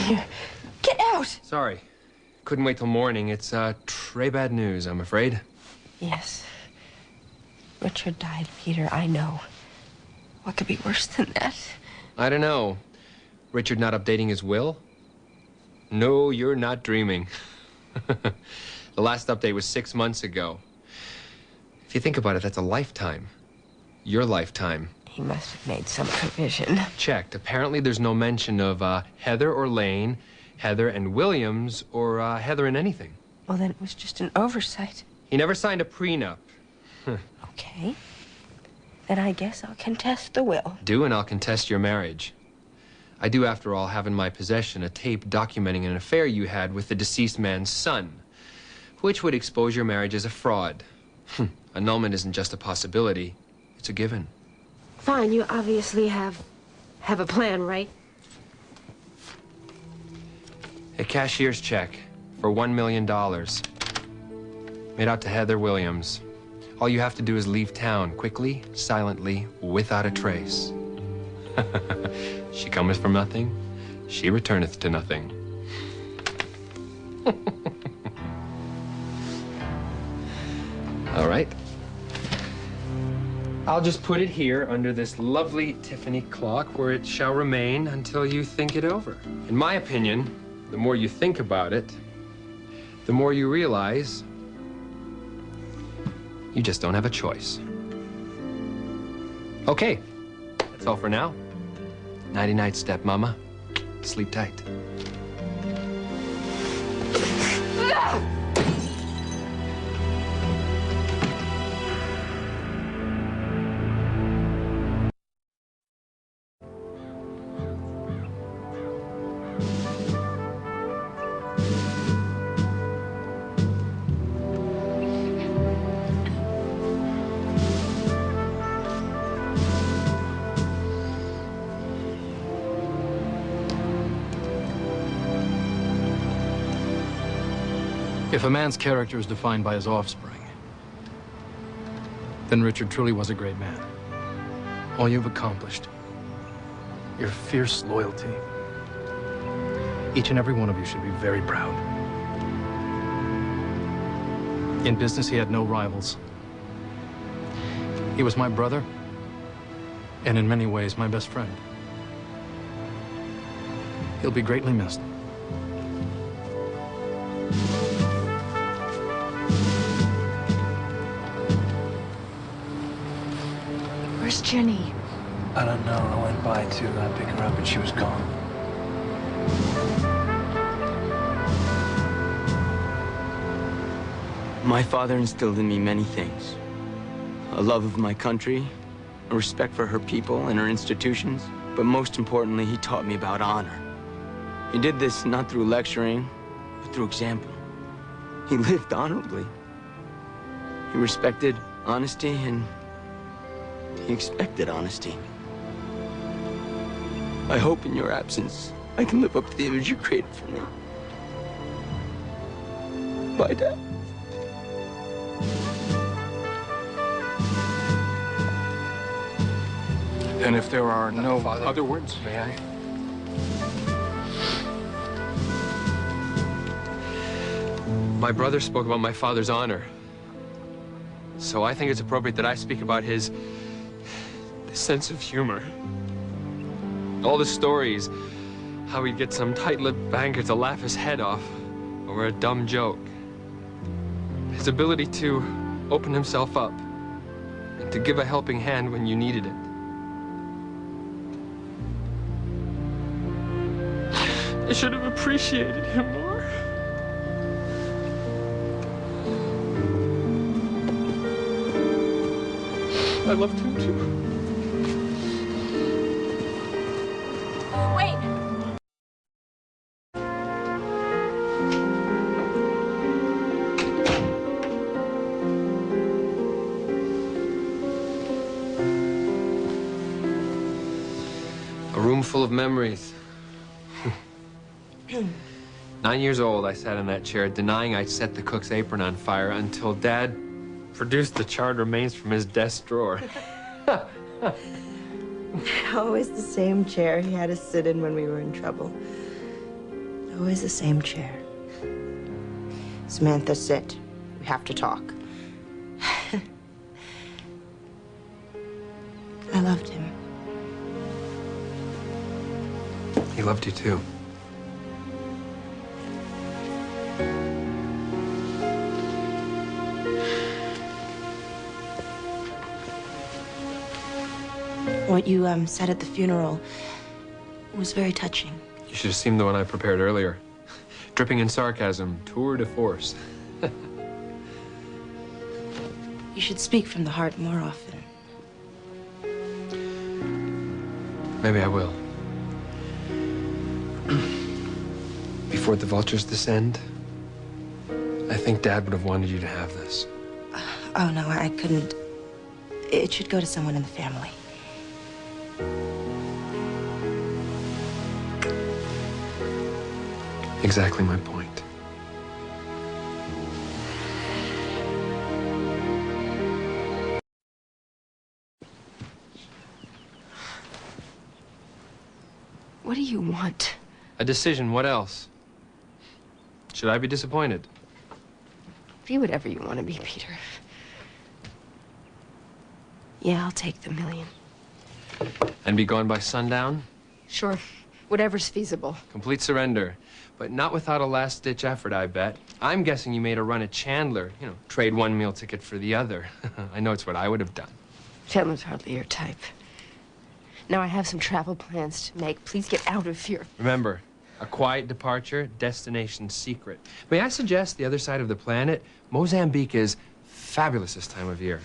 Here, get out! Sorry. Couldn't wait till morning. It's, très bad news, I'm afraid. Yes. Richard died, Peter, I know. What could be worse than that? I don't know. Richard not updating his will? No, you're not dreaming. The last update was 6 months ago. If you think about it, that's a lifetime. Your lifetime. He must have made some provision. Checked. Apparently there's no mention of Heather or Lane, Heather and Williams, or Heather and anything. Well, then it was just an oversight. He never signed a prenup. Okay. Then I guess I'll contest the will. Do, and I'll contest your marriage. I do, after all, have in my possession a tape documenting an affair you had with the deceased man's son, which would expose your marriage as a fraud. Annulment isn't just a possibility, it's a given. Fine, you obviously have a plan, right? A cashier's check for $1 million. Made out to Heather Williams. All you have to do is leave town quickly, silently, without a trace. She cometh from nothing, she returneth to nothing. All right. I'll just put it here under this lovely Tiffany clock where it shall remain until you think it over. In my opinion, the more you think about it, the more you realize you just don't have a choice. Okay, that's all for now. Nighty-night, stepmama. Sleep tight. If a man's character is defined by his offspring, then Richard truly was a great man. All you've accomplished, your fierce loyalty, each and every one of you should be very proud. In business, he had no rivals. He was my brother, and in many ways, my best friend. He'll be greatly missed. Where's Jenny? I don't know. I went by to pick her up and she was gone. My father instilled in me many things. A love of my country, a respect for her people and her institutions, but most importantly, he taught me about honor. He did this not through lecturing, but through example. He lived honorably. He respected honesty and he expected honesty. I hope in your absence, I can live up to the image you created for me. Bye, Dad. And if there are no other words, may I? My brother spoke about my father's honor. So I think it's appropriate that I speak about his sense of humor. All the stories, how he'd get some tight-lipped banker to laugh his head off over a dumb joke. His ability to open himself up and to give a helping hand when you needed it. I should have appreciated him more. I loved him too. Wait! A room full of memories. 9 years old, I sat in that chair, denying I'd set the cook's apron on fire until Dad produced the charred remains from his desk drawer. Always the same chair he had us sit in when we were in trouble. Always the same chair. Samantha, sit. We have to talk. I loved him. He loved you too. What you said at the funeral was very touching. You should have seen the one I prepared earlier. Dripping in sarcasm, tour de force. You should speak from the heart more often. Maybe I will. Before the vultures descend, I think Dad would have wanted you to have this. Oh, no, I couldn't. It should go to someone in the family. Exactly my point. What do you want? A decision, what else? Should I be disappointed? Be whatever you want to be, Peter. Yeah, I'll take the $1 million. And be gone by sundown? Sure, whatever's feasible. Complete surrender. But not without a last-ditch effort, I bet. I'm guessing you made a run at Chandler. You know, trade one meal ticket for the other. I know it's what I would have done. Chandler's hardly your type. Now I have some travel plans to make. Please get out of here. Remember, a quiet departure, destination secret. May I suggest the other side of the planet? Mozambique is fabulous this time of year.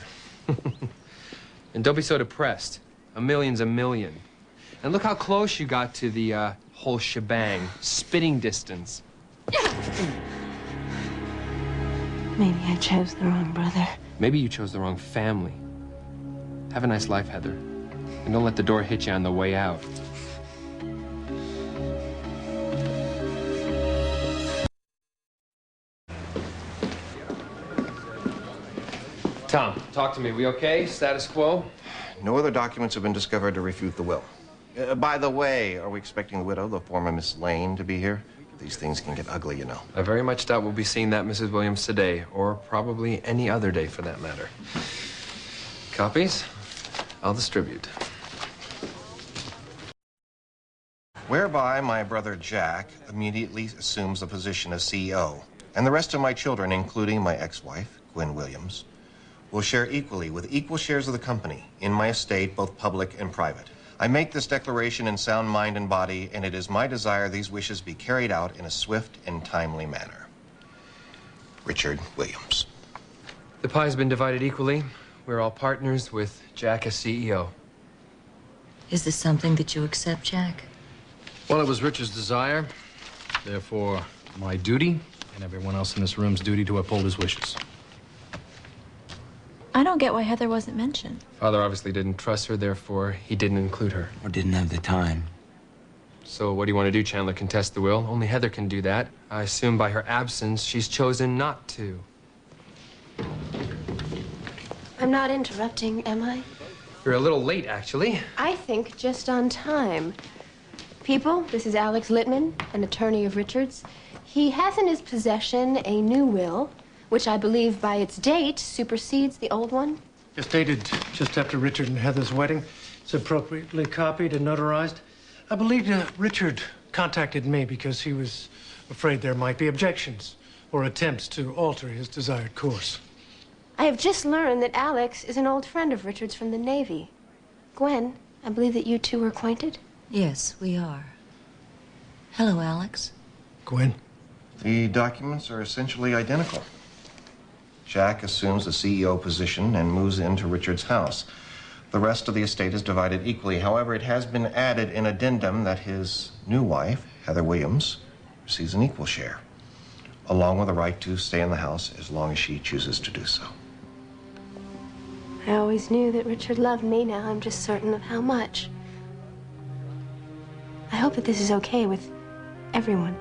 And don't be so depressed. $1 million's $1 million. And look how close you got to the whole shebang. Spitting distance. Maybe I chose the wrong brother. Maybe you chose the wrong family. Have a nice life, Heather. And don't let the door hit you on the way out. Tom, talk to me. We okay? Status quo? No other documents have been discovered to refute the will. By the way, are we expecting the widow, the former Miss Lane, to be here? These things can get ugly, you know. I very much doubt we'll be seeing that Mrs. Williams today, or probably any other day for that matter. Copies? I'll distribute. Whereby my brother Jack immediately assumes the position of CEO, and the rest of my children, including my ex-wife, Gwen Williams, will share equally with equal shares of the company in my estate, both public and private. I make this declaration in sound mind and body, and it is my desire these wishes be carried out in a swift and timely manner. Richard Williams. The pie's been divided equally. We're all partners with Jack as CEO. Is this something that you accept, Jack? Well, it was Richard's desire. Therefore, my duty and everyone else in this room's duty to uphold his wishes. I don't get why Heather wasn't mentioned. Father obviously didn't trust her, therefore he didn't include her. Or didn't have the time. So what do you want to do, Chandler? Contest the will? Only Heather can do that. I assume by her absence, she's chosen not to. I'm not interrupting, am I? You're a little late, actually. I think just on time. People, this is Alex Littman, an attorney of Richard's. He has in his possession a new will, which I believe by its date supersedes the old one. It's dated just after Richard and Heather's wedding. It's appropriately copied and notarized. I believe Richard contacted me because he was afraid there might be objections or attempts to alter his desired course. I have just learned that Alex is an old friend of Richard's from the Navy. Gwen, I believe that you two are acquainted? Yes, we are. Hello, Alex. Gwen? The documents are essentially identical. Jack assumes the CEO position and moves into Richard's house. The rest of the estate is divided equally. However, it has been added in addendum that his new wife, Heather Williams, receives an equal share, along with a right to stay in the house as long as she chooses to do so. I always knew that Richard loved me. Now I'm just certain of how much. I hope that this is okay with everyone.